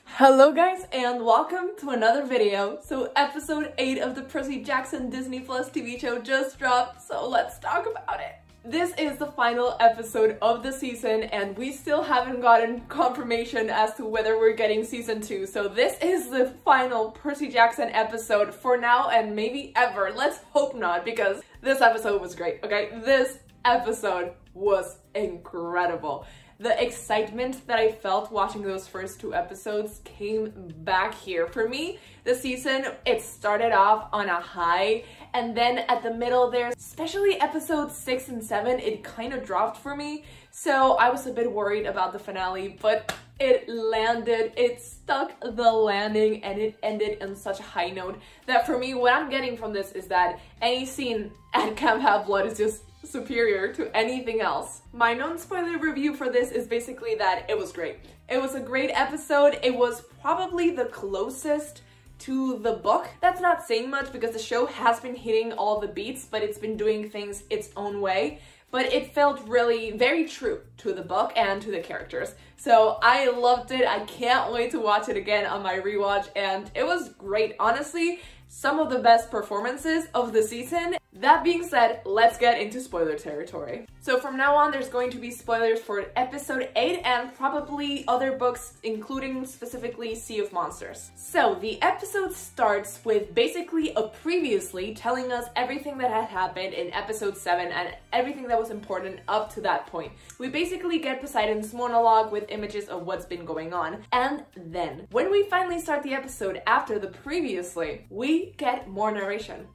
Hello guys and welcome to another video. So episode 8 of the Percy Jackson Disney Plus TV show just dropped, so let's talk about it. This is the final episode of the season and we still haven't gotten confirmation as to whether we're getting season 2. So this is the final Percy Jackson episode for now and maybe ever. Let's hope not, because this episode was great, okay? This episode was incredible. The excitement that I felt watching those first 2 episodes came back here. For me, the season, it started off on a high, and then at the middle there, especially episodes 6 and 7, it kind of dropped for me. So I was a bit worried about the finale, but it landed, it stuck the landing, and it ended on such a high note that for me, what I'm getting from this is that any scene at Camp Half-Blood is just superior to anything else. My non-spoiler review for this is basically that it was great. It was a great episode. It was probably the closest to the book. That's not saying much because the show has been hitting all the beats, but it's been doing things its own way. But it felt really very true to the book and to the characters. So I loved it. I can't wait to watch it again on my rewatch, and it was great. Honestly, some of the best performances of the season. That being said, let's get into spoiler territory. So from now on, there's going to be spoilers for episode 8 and probably other books, including specifically Sea of Monsters. So the episode starts with basically a previously telling us everything that had happened in episode 7 and everything that was important up to that point. We basically get Poseidon's monologue with images of what's been going on. And then, when we finally start the episode after the previously, we get more narration.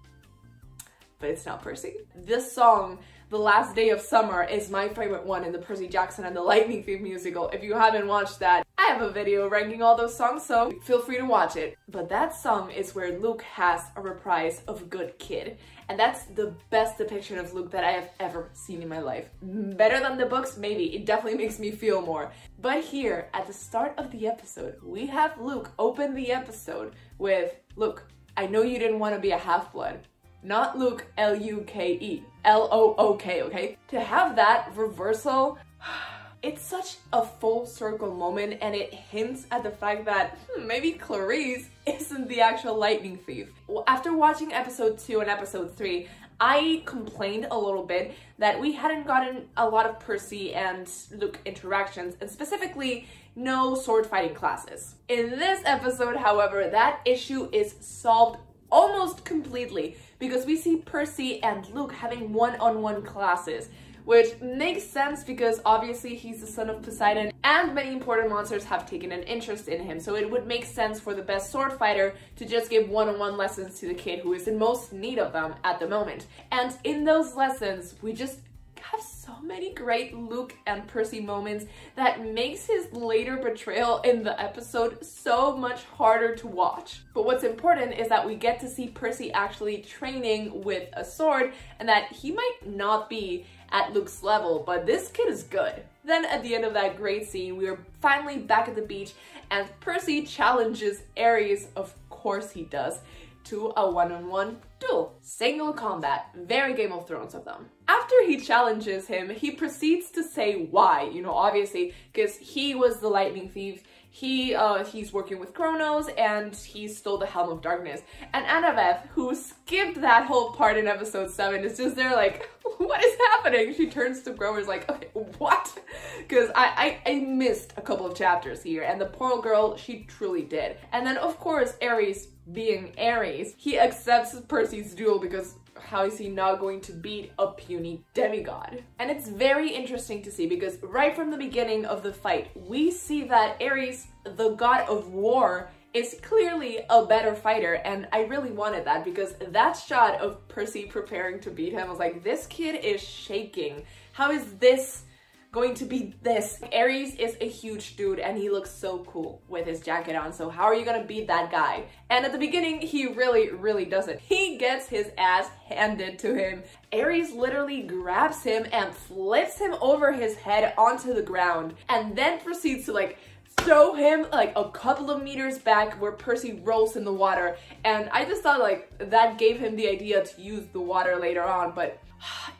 But it's not Percy. This song, The Last Day of Summer, is my favorite one in the Percy Jackson and the Lightning Thief musical. If you haven't watched that, I have a video ranking all those songs, so feel free to watch it. But that song is where Luke has a reprise of Good Kid. And that's the best depiction of Luke that I have ever seen in my life. Better than the books, maybe. It definitely makes me feel more. But here, at the start of the episode, we have Luke open the episode with, "Luke, I know you didn't want to be a half-blood." Not Luke, L-U-K-E, L-O-O-K, okay? To have that reversal, it's such a full circle moment, and it hints at the fact that maybe Clarice isn't the actual lightning thief. After watching episode 2 and episode 3, I complained a little bit that we hadn't gotten a lot of Percy and Luke interactions, and specifically no sword fighting classes. In this episode, however, that issue is solved almost completely, because we see Percy and Luke having one-on-one classes, which makes sense because obviously he's the son of Poseidon and many important monsters have taken an interest in him, so it would make sense for the best sword fighter to just give one-on-one lessons to the kid who is in most need of them at the moment. And in those lessons, we just have so many great Luke and Percy moments that makes his later betrayal in the episode so much harder to watch. But what's important is that we get to see Percy actually training with a sword, and that he might not be at Luke's level, but this kid is good. Then at the end of that great scene, we are finally back at the beach and Percy challenges Ares, of course he does, to a one-on-one duel. Single combat, very Game of Thrones of them. After he challenges him, he proceeds to say why, you know, obviously, because he was the lightning thief, he's working with Kronos, and he stole the Helm of Darkness. And Annabeth, who skipped that whole part in episode 7, is just there like, what is happening? She turns to Grover's like, okay, what? Because I missed a couple of chapters here, and the poor girl, she truly did. And then, of course, Ares, being Ares, he accepts Percy's duel because how is he not going to beat a puny demigod? And it's very interesting to see because right from the beginning of the fight, we see that Ares, the god of war, is clearly a better fighter, and I really wanted that because that shot of Percy preparing to beat him was like, this kid is shaking. How is this going to be this? Ares is a huge dude and he looks so cool with his jacket on, so how are you gonna beat that guy? And at the beginning, he really doesn't. He gets his ass handed to him. Ares literally grabs him and flips him over his head onto the ground and then proceeds to like throw him like a couple of meters back where Percy rolls in the water. And I just thought like that gave him the idea to use the water later on, but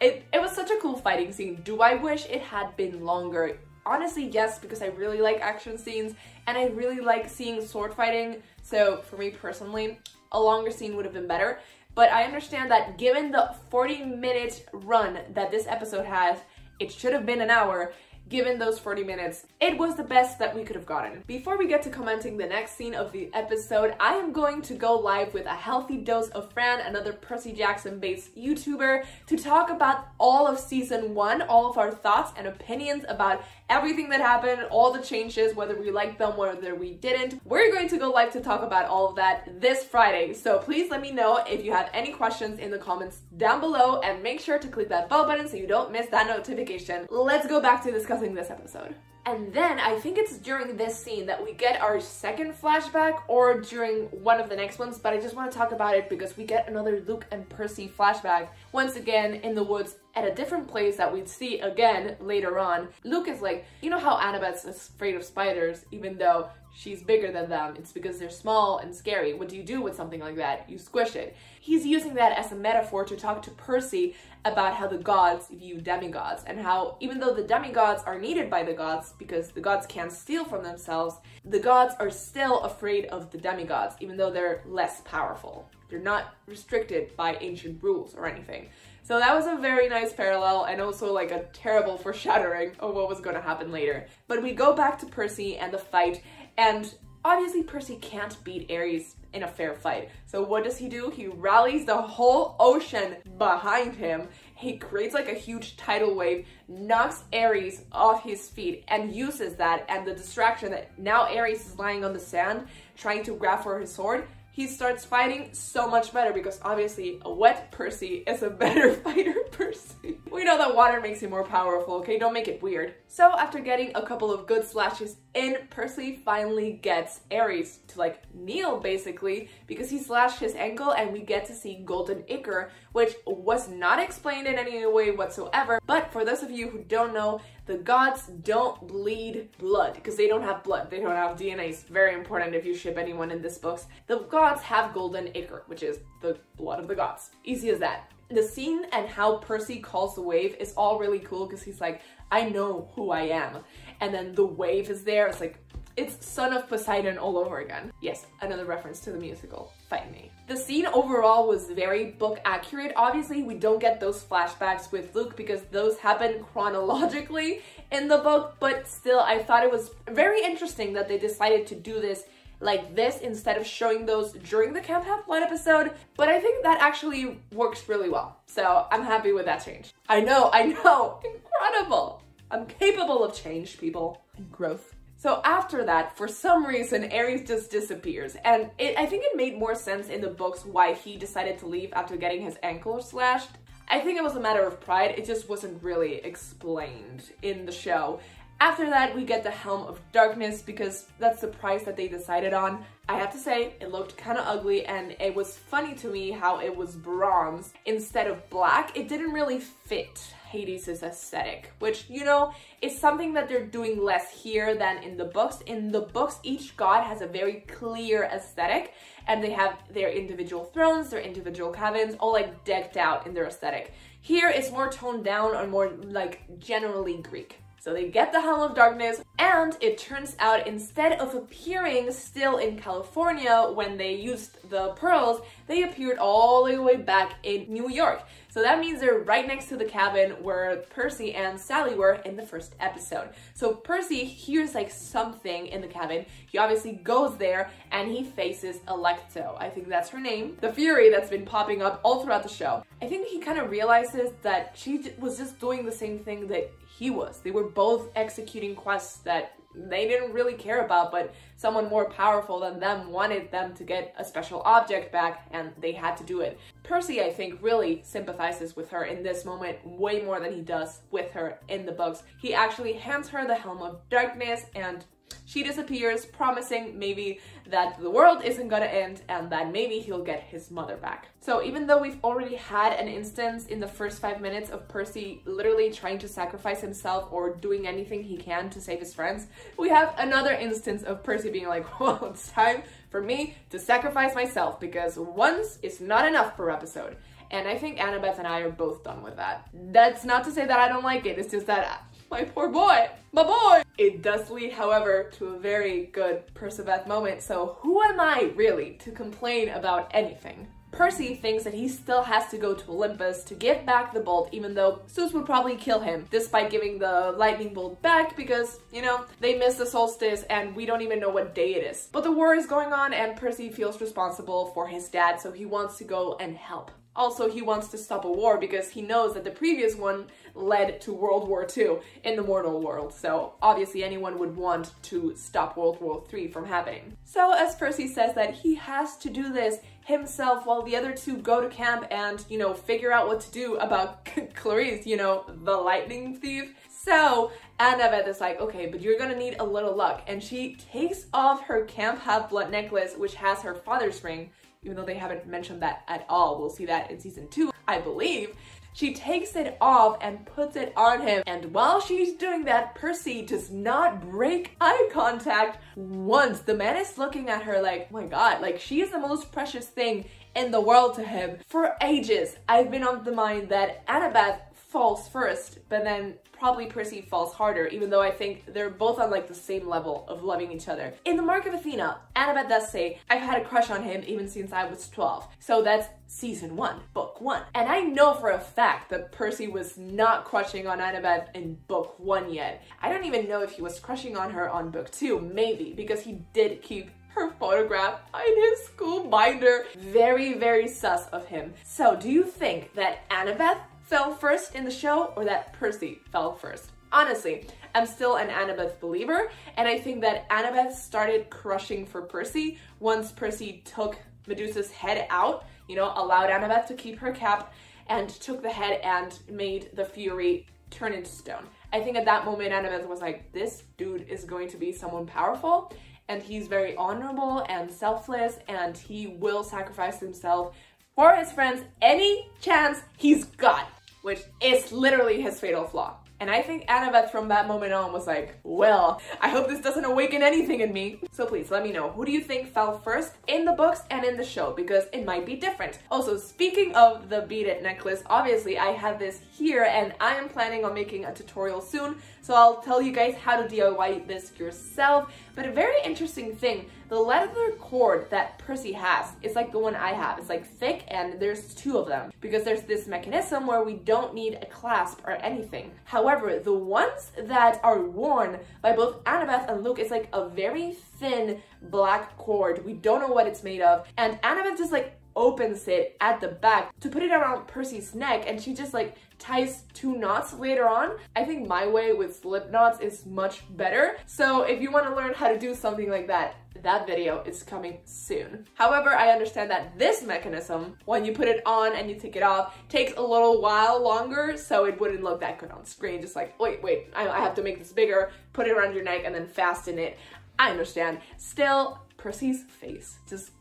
it was such a cool fighting scene. Do I wish it had been longer? honestly, yes, because I really like action scenes and I really like seeing sword fighting. So for me personally, a longer scene would have been better. But I understand that given the 40-minute run that this episode has, it should have been an hour. Given those 40 minutes, it was the best that we could have gotten. Before we get to commenting the next scene of the episode, I am going to go live with a healthy dose of Fran, another Percy Jackson-based YouTuber, to talk about all of season 1, all of our thoughts and opinions about everything that happened, all the changes, whether we liked them, whether we didn't. We're going to go live to talk about all of that this Friday, so please let me know if you have any questions in the comments down below, and make sure to click that bell button so you don't miss that notification. Let's go back to discussing this episode. And then I think it's during this scene that we get our second flashback, or during one of the next ones, but I just want to talk about it because we get another Luke and Percy flashback, once again in the woods at a different place that we'd see again later on. Luke is like, you know how Annabeth's afraid of spiders even though she's bigger than them? It's because they're small and scary. What do you do with something like that? You squish it. He's using that as a metaphor to talk to Percy about how the gods view demigods, and how even though the demigods are needed by the gods because the gods can't steal from themselves, the gods are still afraid of the demigods even though they're less powerful. They're not restricted by ancient rules or anything. So that was a very nice parallel, and also like a terrible foreshadowing of what was going to happen later. But we go back to Percy and the fight, and obviously Percy can't beat Ares in a fair fight. So what does he do? He rallies the whole ocean behind him. He creates like a huge tidal wave, knocks Ares off his feet, and uses that and the distraction that now Ares is lying on the sand trying to grab for his sword. He starts fighting so much better because obviously a wet Percy is a better fighter Percy. We know that water makes him more powerful, okay? Don't make it weird. So after getting a couple of good slashes in, Percy finally gets Ares to like kneel basically because he slashed his ankle, and we get to see golden ichor, which was not explained in any way whatsoever. But for those of you who don't know, the gods don't bleed blood because they don't have blood. They don't have DNA. It's very important if you ship anyone in this books. The gods have golden ichor, which is the blood of the gods. Easy as that. The scene and how Percy calls the wave is all really cool because he's like, I know who I am. And then the wave is there. It's like, it's Son of Poseidon all over again. Yes, another reference to the musical, Fight Me. The scene overall was very book accurate. Obviously, we don't get those flashbacks with Luke because those happen chronologically in the book, but still, I thought it was very interesting that they decided to do this like this instead of showing those during the Camp Half-Blood episode, but I think that actually works really well. So I'm happy with that change. I know, incredible. I'm capable of change, people, and growth. So after that, for some reason, Ares just disappears, and I think it made more sense in the books why he decided to leave after getting his ankle slashed. I think it was a matter of pride. It just wasn't really explained in the show. After that, we get the Helm of Darkness because that's the price that they decided on. I have to say, it looked kind of ugly, and it was funny to me how it was bronze instead of black. It didn't really fit Hades' aesthetic, which, you know, is something that they're doing less here than in the books. In the books, each god has a very clear aesthetic, and they have their individual thrones, their individual cabins, all like decked out in their aesthetic. Here, it's more toned down or more like generally Greek. So they get the Helm of Darkness, and it turns out instead of appearing still in California when they used the pearls, they appeared all the way back in New York. So that means they're right next to the cabin where Percy and Sally were in the first episode. So Percy hears like something in the cabin. He obviously goes there and he faces Alecto. I think that's her name. The Fury that's been popping up all throughout the show. I think he kind of realizes that she was just doing the same thing that he was. They were both executing quests that they didn't really care about, but someone more powerful than them wanted them to get a special object back, and they had to do it. Percy, I think, really sympathizes with her in this moment way more than he does with her in the books. He actually hands her the Helm of Darkness, and she disappears, promising maybe that the world isn't gonna end and that maybe he'll get his mother back. So even though we've already had an instance in the first 5 minutes of Percy literally trying to sacrifice himself or doing anything he can to save his friends, we have another instance of Percy being like, well, it's time for me to sacrifice myself because once is not enough per episode. And I think Annabeth and I are both done with that. That's not to say that I don't like it, it's just that My poor boy, my boy. It does lead, however, to a very good Percy moment, so who am I really to complain about anything? Percy thinks that he still has to go to Olympus to give back the bolt, even though Zeus would probably kill him, despite giving the lightning bolt back because, you know, they missed the solstice and we don't even know what day it is. But the war is going on and Percy feels responsible for his dad, so he wants to go and help. Also, he wants to stop a war because he knows that the previous one led to World War II in the mortal world. So obviously anyone would want to stop World War III from happening. So as Percy says that he has to do this himself while the other two go to camp and, you know, figure out what to do about Clarice, you know, the lightning thief. So Annabeth is like, okay, but you're gonna need a little luck. And she takes off her Camp Half-Blood necklace, which has her father's ring, even though they haven't mentioned that at all. We'll see that in season 2, I believe. She takes it off and puts it on him, and while she's doing that, Percy does not break eye contact once. The man is looking at her like, oh my god, like she is the most precious thing in the world to him. For ages, I've been on the mind that Annabeth falls first, but then probably Percy falls harder, even though I think they're both on like the same level of loving each other. In the Mark of Athena, Annabeth does say, I've had a crush on him even since I was 12. So that's season 1, book 1. And I know for a fact that Percy was not crushing on Annabeth in book 1 yet. I don't even know if he was crushing on her on book 2, maybe, because he did keep her photograph in his school binder. Very, very sus of him. So do you think that Annabeth fell first in the show or that Percy fell first? Honestly, I'm still an Annabeth believer, and I think that Annabeth started crushing for Percy once Percy took Medusa's head out, you know, allowed Annabeth to keep her cap, and took the head and made the Fury turn into stone. I think at that moment Annabeth was like, this dude is going to be someone powerful, and he's very honorable and selfless, and he will sacrifice himself for his friends any chance he's got, which is literally his fatal flaw. And I think Annabeth from that moment on was like, well, I hope this doesn't awaken anything in me. So please let me know, who do you think fell first in the books and in the show? Because it might be different. Also, speaking of the beaded necklace, obviously I have this here and I am planning on making a tutorial soon. So I'll tell you guys how to DIY this yourself. But a very interesting thing, the leather cord that Percy has is like the one I have. It's like thick and there's 2 of them because there's this mechanism where we don't need a clasp or anything. However, the ones that are worn by both Annabeth and Luke is like a very thin black cord. We don't know what it's made of. And Annabeth just like opens it at the back to put it around Percy's neck, and she just like ties 2 knots later on. I think my way with slip knots is much better. So if you want to learn how to do something like that, that video is coming soon. However, I understand that this mechanism, when you put it on and you take it off, takes a little while longer, so it wouldn't look that good on screen. Just like, wait, I have to make this bigger, put it around your neck, and then fasten it. I understand. Still, Percy's face, just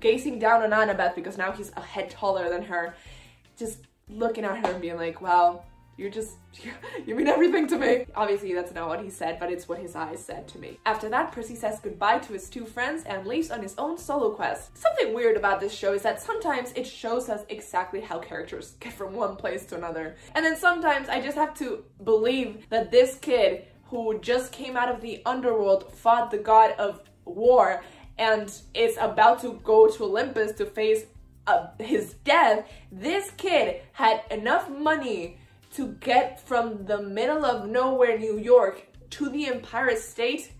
gazing down on Annabeth because now he's a head taller than her, just looking at her and being like, wow, you mean everything to me. Obviously that's not what he said, but it's what his eyes said to me. After that, Percy says goodbye to his 2 friends and leaves on his own solo quest. Something weird about this show is that sometimes it shows us exactly how characters get from one place to another. And then sometimes I just have to believe that this kid who just came out of the underworld, fought the god of war, and is about to go to Olympus to face his death, this kid had enough money to get from the middle of nowhere, New York, to the Empire State.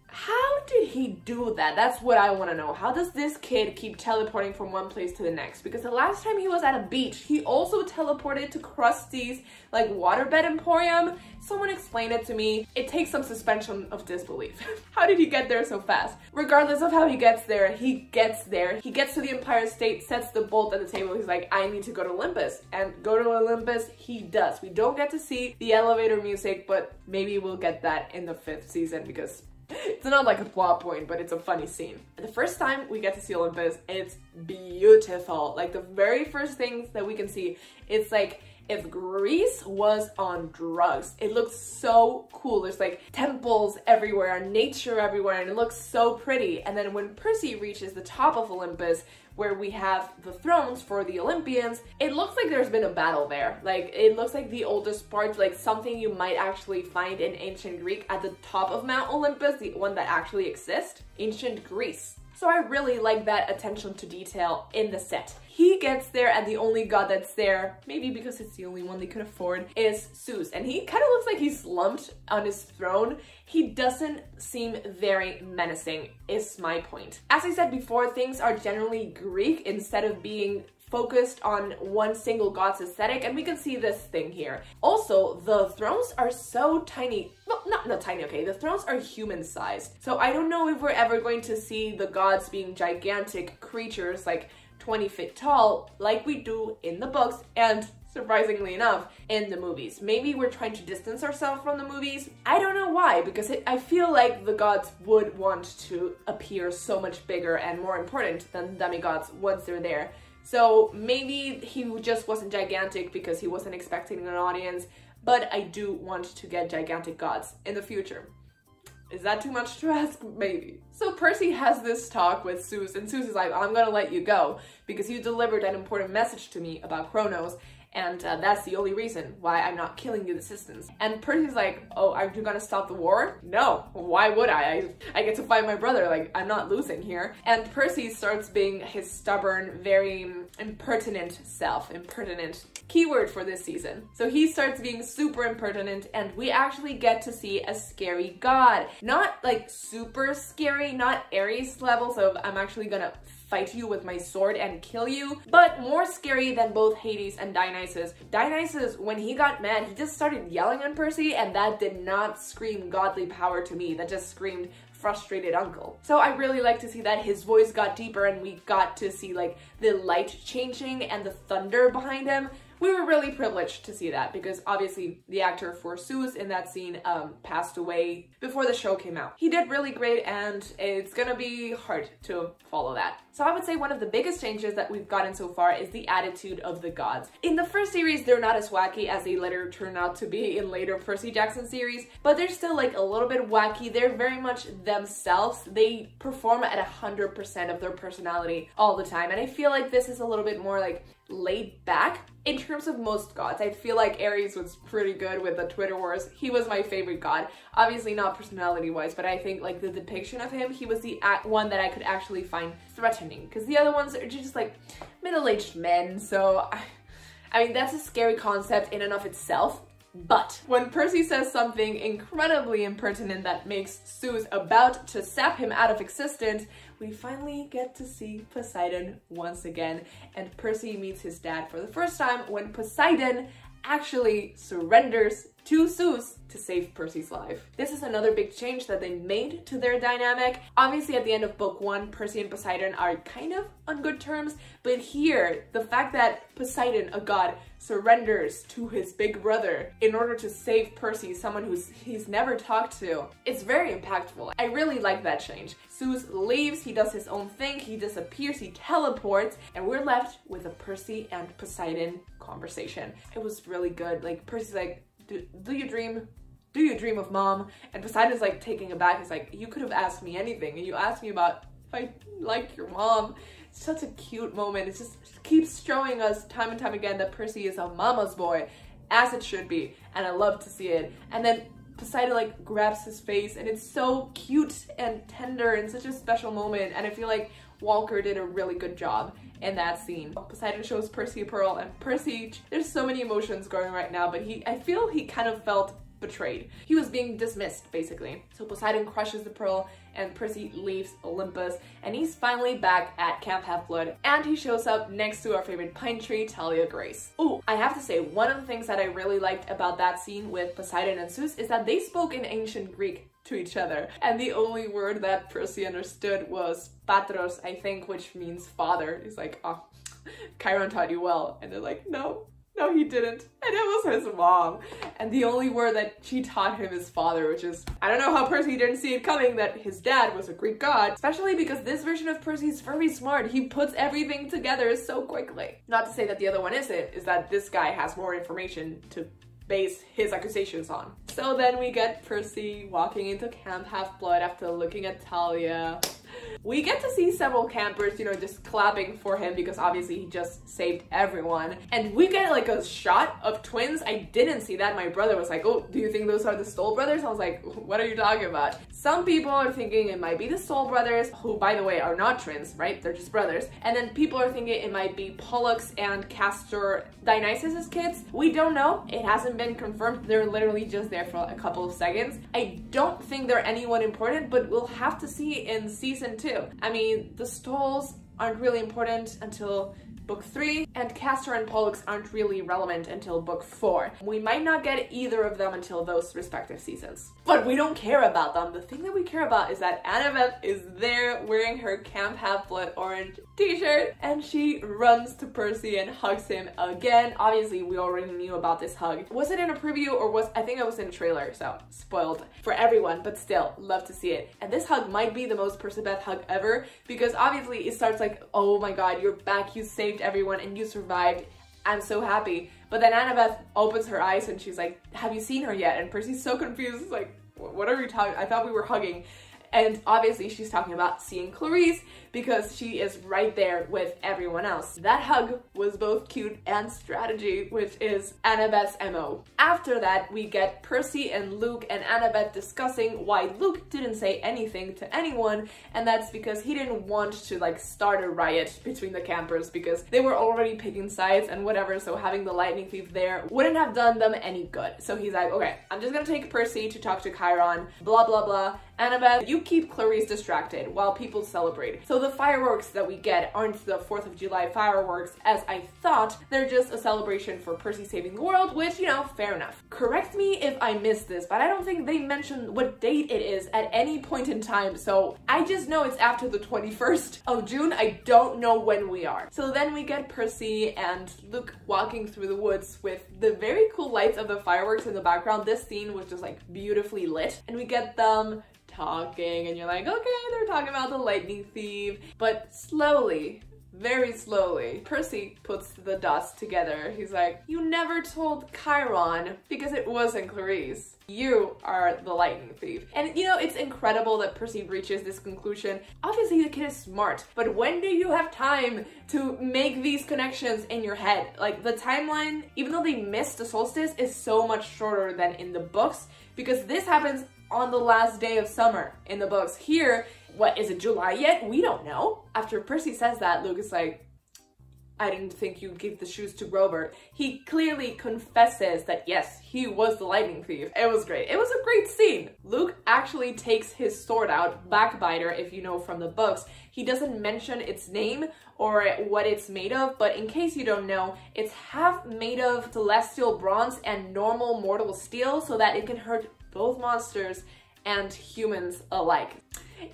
How did he do that? That's what I want to know. How does this kid keep teleporting from one place to the next? Because the last time he was at a beach, he also teleported to Krusty's like waterbed emporium. Someone explain it to me. It takes some suspension of disbelief. How did he get there so fast? Regardless of how he gets there, he gets there. He gets to the Empire State, sets the bolt at the table. He's like, I need to go to Olympus. And go to Olympus, he does. We don't get to see the elevator music, but maybe we'll get that in the 5th season because it's not like a plot point, but it's a funny scene. The first time we get to see Olympus, it's beautiful. Like the very first things that we can see, it's like if Greece was on drugs. It looks so cool. There's like temples everywhere, nature everywhere, and it looks so pretty. And then when Percy reaches the top of Olympus, where we have the thrones for the Olympians, it looks like there's been a battle there. Like, it looks like the oldest part, like something you might actually find in ancient Greek at the top of Mount Olympus, the one that actually exists, ancient Greece. So I really like that attention to detail in the set. He gets there, and the only god that's there, maybe because it's the only one they could afford, is Zeus. And he kind of looks like he's slumped on his throne. He doesn't seem very menacing, is my point. As I said before, things are generally Greek instead of being focused on one single god's aesthetic, and we can see this thing here. Also, the thrones are so tiny. Well, not tiny, okay, the thrones are human-sized. So I don't know if we're ever going to see the gods being gigantic creatures like 20 feet tall like we do in the books and, surprisingly enough, in the movies. Maybe we're trying to distance ourselves from the movies. I don't know why, because I feel like the gods would want to appear so much bigger and more important than demigods once they're there. So maybe he just wasn't gigantic because he wasn't expecting an audience, but I do want to get gigantic gods in the future. Is that too much to ask? Maybe. So Percy has this talk with Zeus, and Zeus is like, I'm gonna let you go because you delivered an important message to me about Kronos, and that's the only reason why I'm not killing you, assistants. And Percy's like, oh, are you gonna stop the war? No, why would I get to find my brother, like, I'm not losing here. And Percy starts being his stubborn, very impertinent self. Impertinent, keyword for this season. So he starts being super impertinent, and we actually get to see a scary god. Not like super scary, not Ares levels of I'm actually gonna fight you with my sword and kill you, but more scary than both Hades and Dionysus. Dionysus, when he got mad, he just started yelling on Percy, and that did not scream godly power to me. That just screamed frustrated uncle. So I really like to see that his voice got deeper, and we got to see like the light changing and the thunder behind him. We were really privileged to see that because obviously the actor for Zeus in that scene passed away before the show came out. He did really great, and it's gonna be hard to follow that. So I would say one of the biggest changes that we've gotten so far is the attitude of the gods. In the first series, they're not as wacky as they later turn out to be in later Percy Jackson series, but they're still like a little bit wacky. They're very much themselves. They perform at 100% of their personality all the time, and I feel like this is a little bit more like laid back. In terms of most gods, I feel like Ares was pretty good with the Twitter wars. He was my favorite god. Obviously not personality-wise, but I think like the depiction of him, he was the one that I could actually find threatening, because the other ones are just like middle-aged men, so I mean, that's a scary concept in and of itself. But when Percy says something incredibly impertinent that makes Zeus about to sap him out of existence, we finally get to see Poseidon once again, and Percy meets his dad for the first time when Poseidon actually surrenders to Zeus to save Percy's life. This is another big change that they made to their dynamic. Obviously at the end of book 1, Percy and Poseidon are kind of on good terms, but here, the fact that Poseidon, a god, surrenders to his big brother in order to save Percy, someone he's never talked to, it's very impactful. I really like that change. Zeus leaves, he does his own thing, he disappears, he teleports, and we're left with a Percy and Poseidon conversation. It was really good. Like, Percy's like, do you dream? Do you dream of mom? And Poseidon's like taking it back. He's like, you could have asked me anything, and you asked me about if I like your mom. It's such a cute moment. It just keeps showing us time and time again that Percy is a mama's boy, as it should be, and I love to see it. And then Poseidon like grabs his face, and it's so cute and tender and such a special moment, and I feel like Walker did a really good job in that scene. Poseidon shows Percy a pearl, and Percy, there's so many emotions going right now, but I feel he kind of felt betrayed. He was being dismissed, basically. So Poseidon crushes the pearl, and Percy leaves Olympus, and he's finally back at Camp Half-Blood, and he shows up next to our favorite pine tree, Thalia Grace. Oh, I have to say, one of the things that I really liked about that scene with Poseidon and Zeus is that they spoke in ancient Greek to each other, and the only word that Percy understood was patros, I think, which means father. He's like, oh, Chiron taught you well, and they're like, no, No, he didn't. And it was his mom. And the only word that she taught him is father, which is, I don't know how Percy didn't see it coming that his dad was a Greek god, especially because this version of Percy is very smart. He puts everything together so quickly. Not to say that the other one isn't, is that this guy has more information to base his accusations on. So then we get Percy walking into Camp Half-Blood after looking at Thalia. We get to see several campers, you know, just clapping for him because obviously he just saved everyone. And we get like a shot of twins. I didn't see that. My brother was like, oh, do you think those are the Stoll brothers? I was like, what are you talking about? Some people are thinking it might be the Stoll brothers, who by the way are not twins, right? They're just brothers. And then people are thinking it might be Pollux and Castor, Dionysus's kids. We don't know. It hasn't been confirmed. They're literally just there for a couple of seconds. I don't think they're anyone important, but we'll have to see in season 2. I mean, the Stolls aren't really important until book 3, and Castor and Pollux aren't really relevant until book 4. We might not get either of them until those respective seasons. But we don't care about them. The thing that we care about is that Annabeth is there wearing her Camp Half-Blood orange t-shirt, and she runs to Percy and hugs him again. Obviously, we already knew about this hug. Was it in a preview or I think it was in a trailer, so spoiled for everyone, but still, love to see it. And this hug might be the most Percybeth hug ever, because obviously it starts like, oh my god, you're back, you saved everyone and you survived, I'm so happy. But then Annabeth opens her eyes and she's like, have you seen her yet? And Percy's so confused. He's like, what are we talking? I thought we were hugging. And obviously she's talking about seeing Clarice because she is right there with everyone else. That hug was both cute and strategy, which is Annabeth's MO. After that, we get Percy and Luke and Annabeth discussing why Luke didn't say anything to anyone, and that's because he didn't want to like start a riot between the campers because they were already picking sides and whatever, so having the lightning thief there wouldn't have done them any good. So he's like, okay, I'm just gonna take Percy to talk to Chiron, blah blah blah. Annabeth, you keep Clarice distracted while people celebrate. So the fireworks that we get aren't the 4th of July fireworks as I thought. They're just a celebration for Percy saving the world, which, you know, fair enough. Correct me if I missed this, but I don't think they mentioned what date it is at any point in time, so I just know it's after the 21st of June. I don't know when we are. So then we get Percy and Luke walking through the woods with the very cool lights of the fireworks in the background. This scene was just like beautifully lit, and we get them talking and you're like, okay, they're talking about the lightning thief, but slowly, very slowly, Percy puts the dots together. He's like, you never told Chiron because it wasn't Clarice. You are the lightning thief. And you know, it's incredible that Percy reaches this conclusion. Obviously the kid is smart, but when do you have time to make these connections in your head? Like the timeline, even though they missed the solstice, is so much shorter than in the books because this happens on the last day of summer in the books. Here, what, is it July yet? We don't know. After Percy says that, Luke is like, I didn't think you'd give the shoes to Grover. He clearly confesses that yes, he was the lightning thief. It was great. It was a great scene. Luke actually takes his sword out, Backbiter, if you know from the books. He doesn't mention its name or what it's made of, but in case you don't know, it's half made of celestial bronze and normal mortal steel so that it can hurt both monsters and humans alike.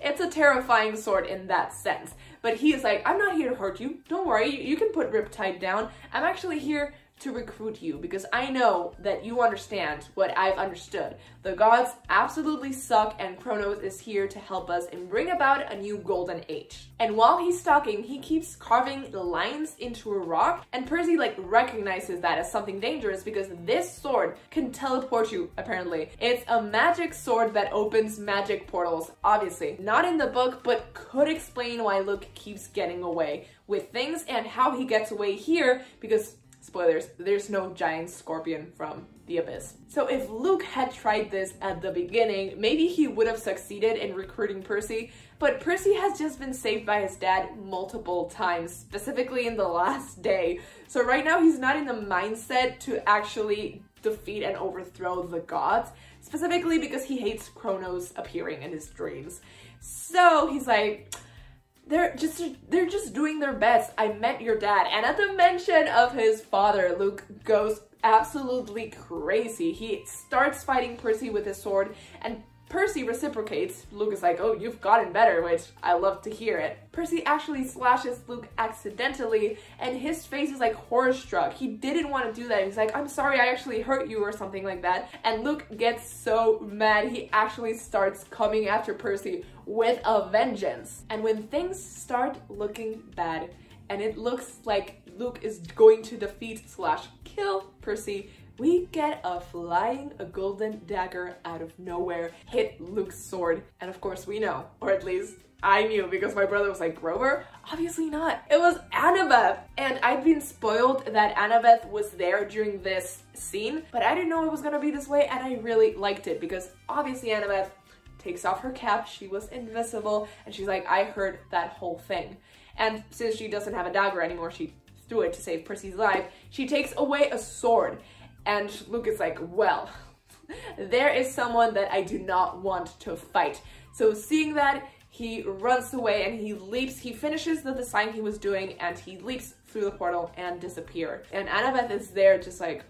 It's a terrifying sword in that sense, but he is like, I'm not here to hurt you, don't worry, you can put Riptide down, I'm actually here to recruit you because I know that you understand what I've understood. The gods absolutely suck and Kronos is here to help us and bring about a new golden age. And while he's talking, he keeps carving the lines into a rock, and Percy like recognizes that as something dangerous because this sword can teleport you, apparently. It's a magic sword that opens magic portals, obviously. Not in the book, but could explain why Luke keeps getting away with things and how he gets away here because spoilers, there's no giant scorpion from the abyss. So if Luke had tried this at the beginning, maybe he would have succeeded in recruiting Percy, but Percy has just been saved by his dad multiple times, specifically in the last day. So right now he's not in the mindset to actually defeat and overthrow the gods, specifically because he hates Kronos appearing in his dreams. So he's like, they're just doing their best. I met your dad. And at the mention of his father, Luke goes absolutely crazy. He starts fighting Percy with his sword, and Percy reciprocates. Luke is like, oh, you've gotten better, which I love to hear it. Percy actually slashes Luke accidentally, and his face is like horror-struck. He didn't want to do that. He's like, I'm sorry, I actually hurt you or something like that. And Luke gets so mad, he actually starts coming after Percy with a vengeance. And when things start looking bad, and it looks like Luke is going to defeat / kill Percy, we get a golden dagger out of nowhere hit Luke's sword. And of course we know, or at least I knew because my brother was like, Grover? Obviously not. It was Annabeth. And I'd been spoiled that Annabeth was there during this scene, but I didn't know it was gonna be this way, and I really liked it because obviously Annabeth takes off her cap, she was invisible, and she's like, I heard that whole thing. And since she doesn't have a dagger anymore, she threw it to save Percy's life, she takes away a sword. And Luke is like, well, there is someone that I do not want to fight. So seeing that, he runs away and he leaps, he finishes the design he was doing and he leaps through the portal and disappears. And Annabeth is there just like,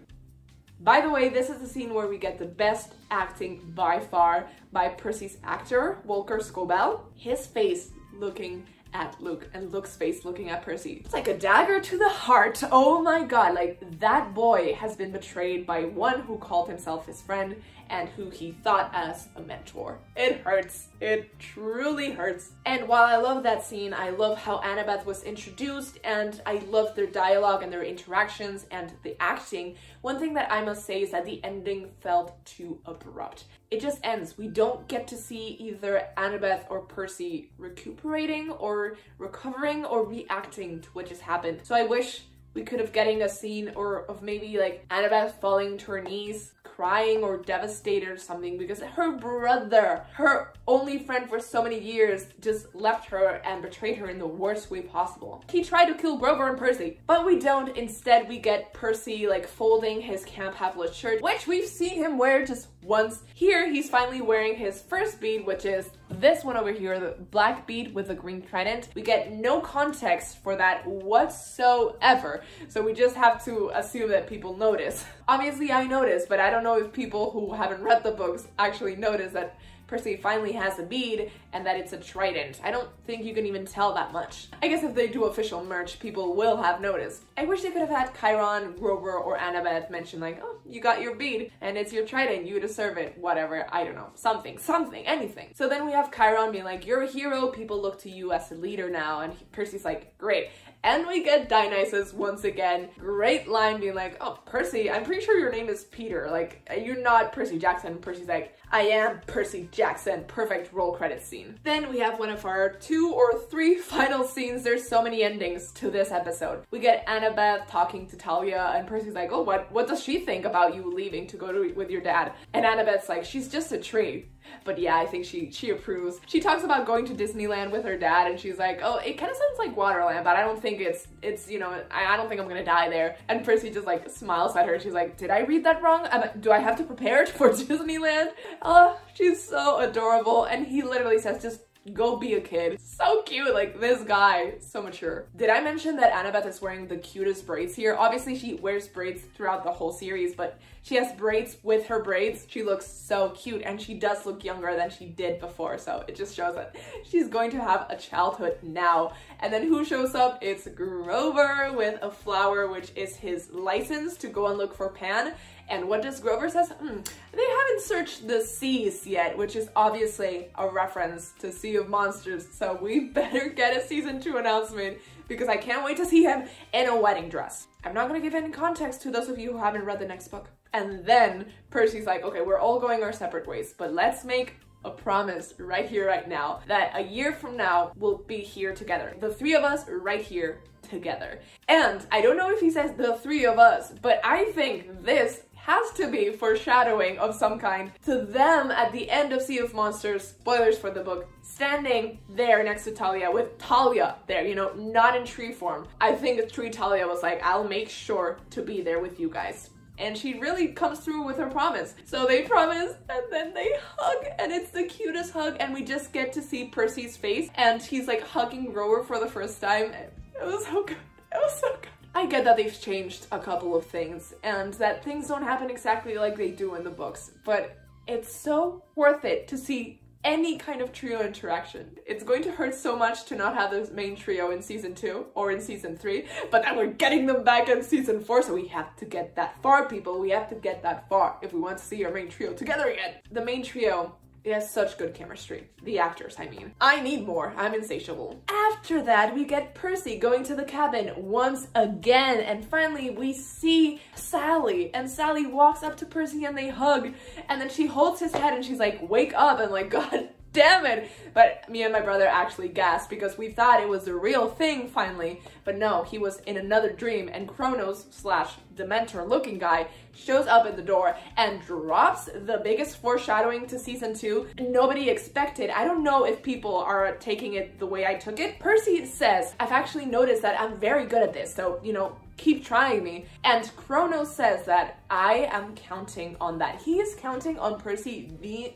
by the way, this is the scene where we get the best acting by far by Percy's actor, Volker Skobel. His face looking at Luke and Luke's face looking at Percy. It's like a dagger to the heart. Oh my god, like that boy has been betrayed by one who called himself his friend and who he thought as a mentor. It hurts. It truly hurts. And while I love that scene, I love how Annabeth was introduced and I love their dialogue and their interactions and the acting. One thing that I must say is that the ending felt too abrupt. It just ends. We don't get to see either Annabeth or Percy recuperating or recovering or reacting to what just happened. So I wish we could have getting a scene of maybe like Annabeth falling to her knees, crying or devastated or something, because her brother, her only friend for so many years, just left her and betrayed her in the worst way possible. He tried to kill Grover and Percy, but we don't. Instead, we get Percy like folding his Camp Half-Blood shirt, which we've seen him wear just once. Here, he's finally wearing his first bead, which is this one over here, the black bead with the green trident. We get no context for that whatsoever, so we just have to assume that people notice. Obviously, I noticed, but I don't know if people who haven't read the books actually notice that Percy finally has a bead and that it's a trident. I don't think you can even tell that much. I guess if they do official merch, people will have noticed. I wish they could have had Chiron, Grover, or Annabeth mention like, oh, you got your bead and it's your trident, you deserve it, whatever, I don't know, something, anything. So then we have Chiron being like, you're a hero, people look to you as a leader now, and Percy's like, great. And we get Dionysus once again. Great line being like, oh, Percy, I'm pretty sure your name is Peter. Like, you're not Percy Jackson. Percy's like, I am Percy Jackson. Perfect roll credit scene. Then we have one of our 2 or 3 final scenes. There's so many endings to this episode. We get Annabeth talking to Thalia, and Percy's like, oh, what does she think about you leaving to go with your dad? And Annabeth's like, she's just a tree. But yeah, I think she approves. She talks about going to Disneyland with her dad, and she's like, oh, it kind of sounds like Waterland, but I don't think it's you know, I don't think I'm gonna die there. And Percy just like smiles at her. She's like, did I read that wrong? Do I have to prepare for Disneyland? Oh, she's so adorable. And he literally says, just go be a kid. So cute, like this guy, so mature. Did I mention that Annabeth is wearing the cutest braids here? Obviously she wears braids throughout the whole series, but she has braids with her braids. She looks so cute, and she does look younger than she did before, so it just shows that she's going to have a childhood now. And then who shows up? It's Grover with a flower, which is his license to go and look for Pan. And what does Grover says? They haven't searched the seas yet, which is obviously a reference to Sea of Monsters, so we better get a season 2 announcement because I can't wait to see him in a wedding dress. I'm not gonna give any context to those of you who haven't read the next book. And then Percy's like, okay, we're all going our separate ways, but let's make a promise right here, right now, that a year from now we'll be here together. The 3 of us right here together. And I don't know if he says the 3 of us, but I think this has to be foreshadowing of some kind to them at the end of Sea of Monsters, spoilers for the book, standing there next to Thalia with Thalia there, you know, not in tree form. I think Tree Thalia was like, I'll make sure to be there with you guys. And she really comes through with her promise. So they promise, and then they hug, and it's the cutest hug, and we just get to see Percy's face, and he's like hugging Grover for the first time. It was so good. It was so good. I get that they've changed a couple of things and that things don't happen exactly like they do in the books, but It's so worth it to see any kind of trio interaction. It's going to hurt so much to not have the main trio in season 2 or in season 3, but then we're getting them back in season 4, so we have to get that far, people. We have to get that far if we want to see our main trio together again. The main trio, it has such good chemistry. The actors, I mean. I need more. I'm insatiable. After that, we get Percy going to the cabin once again, and finally we see Sally, and Sally walks up to Percy and they hug, and then she holds his head and she's like, wake up, and like, God damn it. But me and my brother actually gasped because we thought it was the real thing finally, but no, he was in another dream, and Kronos / Dementor looking guy shows up at the door and drops the biggest foreshadowing to season 2 nobody expected. I don't know if people are taking it the way I took it. Percy says, I've actually noticed that I'm very good at this, so, you know, keep trying me. And Kronos says that I am counting on that. He is counting on Percy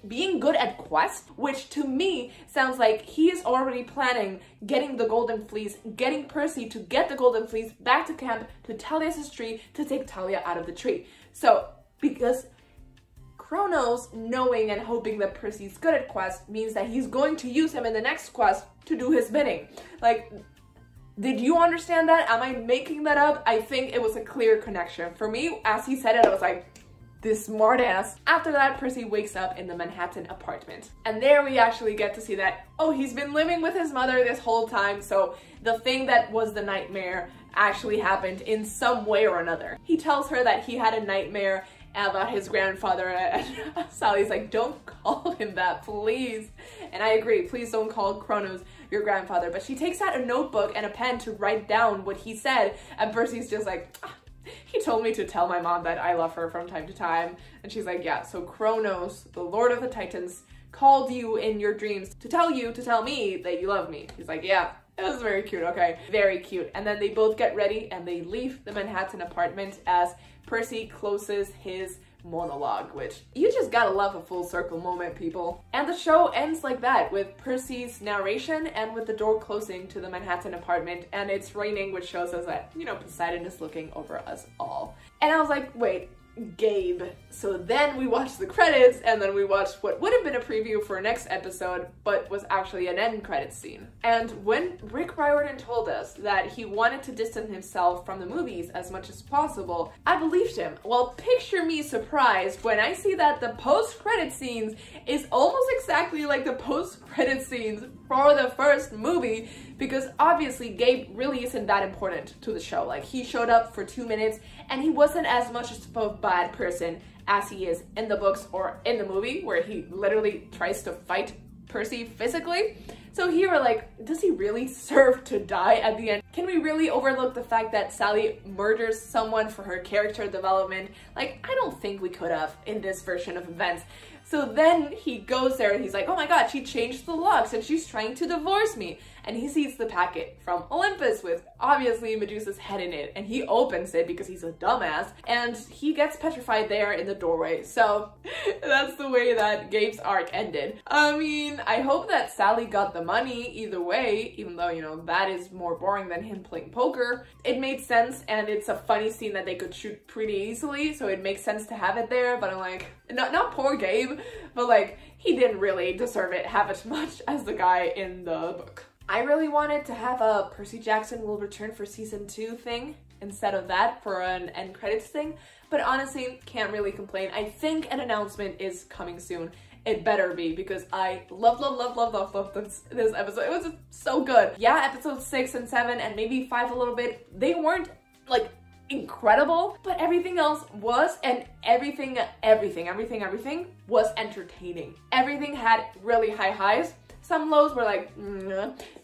being good at quests, which to me sounds like he is already planning getting the Golden Fleece, getting Percy to get the Golden Fleece back to camp, to Talia's tree, to take Talia out of the tree. So, because Kronos knowing and hoping that Percy's good at quests means that he's going to use him in the next quest to do his bidding. Like, did you understand that? Am I making that up? I think it was a clear connection. For me, as he said it, I was like, this smartass. After that, Percy wakes up in the Manhattan apartment. And there we actually get to see that, oh, he's been living with his mother this whole time, so the thing that was the nightmare actually happened in some way or another. He tells her that he had a nightmare about his grandfather, and Sally's like, don't call him that, please. And I agree, please don't call Kronos your grandfather. But she takes out a notebook and a pen to write down what he said, and Percy's just like, he told me to tell my mom that I love her from time to time. And she's like, yeah, so Kronos, the Lord of the Titans, called you in your dreams to tell me that you love me. He's like, yeah. It was very cute, okay? Very cute. And then they both get ready and they leave the Manhattan apartment as Percy closes his monologue, which you just gotta love a full circle moment, people. And the show ends like that, with Percy's narration and with the door closing to the Manhattan apartment, and it's raining, which shows us that, you know, Poseidon is looking over us all. And I was like, wait, Gabe. So then we watched the credits, and then we watched what would have been a preview for next episode, but was actually an end credits scene. And when Rick Riordan told us that he wanted to distance himself from the movies as much as possible, I believed him. Well, picture me surprised when I see that the post-credit scenes is almost exactly like the post-credit scenes for the first movie, because obviously Gabe really isn't that important to the show. Like, he showed up for 2 minutes and he wasn't as much of a bad person as he is in the books or in the movie, where he literally tries to fight Percy physically. So here we're like, does he really deserve to die at the end? Can we really overlook the fact that Sally murders someone for her character development? Like, I don't think we could have in this version of events. So then he goes there and he's like, oh my god, she changed the locks and she's trying to divorce me. And he sees the packet from Olympus with obviously Medusa's head in it, and he opens it because he's a dumbass, and he gets petrified there in the doorway. So that's the way that Gabe's arc ended. I mean, I hope that Sally got the money either way, even though, you know, that is more boring than him playing poker. It made sense, and it's a funny scene that they could shoot pretty easily, so it makes sense to have it there. But I'm like, not poor Gabe, but like, he didn't really deserve it half as much as the guy in the book. I really wanted to have a Percy Jackson will return for season 2 thing instead of that for an end credits thing, but honestly, can't really complain. I think an announcement is coming soon. It better be, because I love this episode. It was so good. Yeah, episodes 6 and 7 and maybe 5 a little bit, they weren't like incredible, but everything else was, and everything was entertaining. Everything had really high highs. Some lows were like,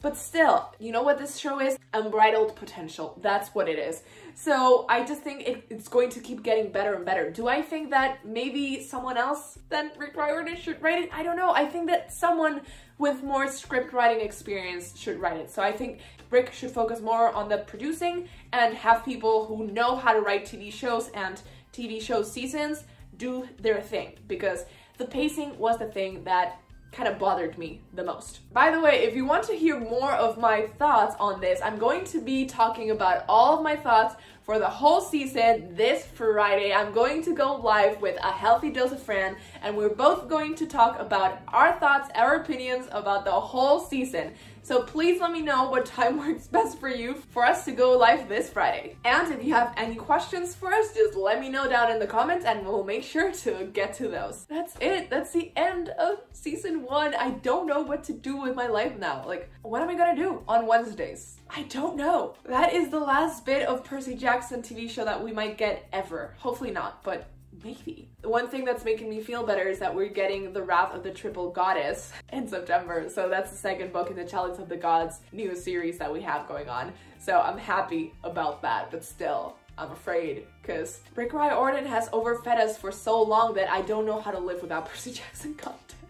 but still, you know what this show is? Unbridled potential. That's what it is. So I just think it's going to keep getting better and better. Do I think that maybe someone else than Rick Riordan should write it? I don't know. I think that someone with more script writing experience should write it. So I think Rick should focus more on the producing and have people who know how to write TV shows and TV show seasons do their thing, because the pacing was the thing that kind of bothered me the most. By the way, if you want to hear more of my thoughts on this, I'm going to be talking about all of my thoughts for the whole season this Friday. I'm going to go live with a healthy dose of Fran, and we're both going to talk about our thoughts, our opinions about the whole season. So please let me know what time works best for you for us to go live this Friday. And if you have any questions for us, just let me know down in the comments and we'll make sure to get to those. That's it. That's the end of season 1. I don't know what to do with my life now. Like, what am I gonna do on Wednesdays? I don't know. That is the last bit of Percy Jackson TV show that we might get ever. Hopefully not, but maybe. The one thing that's making me feel better is that we're getting The Wrath of the Triple Goddess in September. So that's the second book in the Challenge of the Gods new series that we have going on. So I'm happy about that, but still, I'm afraid because Rick Riordan has overfed us for so long that I don't know how to live without Percy Jackson content.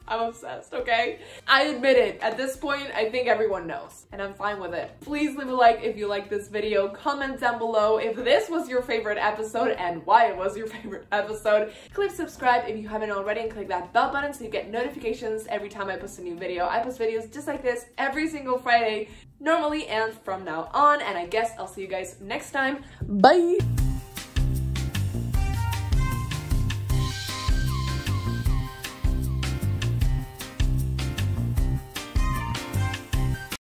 I'm obsessed, okay? I admit it. At this point, I think everyone knows, and I'm fine with it. Please leave a like if you like this video. Comment down below if this was your favorite episode and why it was your favorite episode. Click subscribe if you haven't already and click that bell button so you get notifications every time I post a new video. I post videos just like this every single Friday, normally and from now on, and I guess I'll see you guys next time. Bye!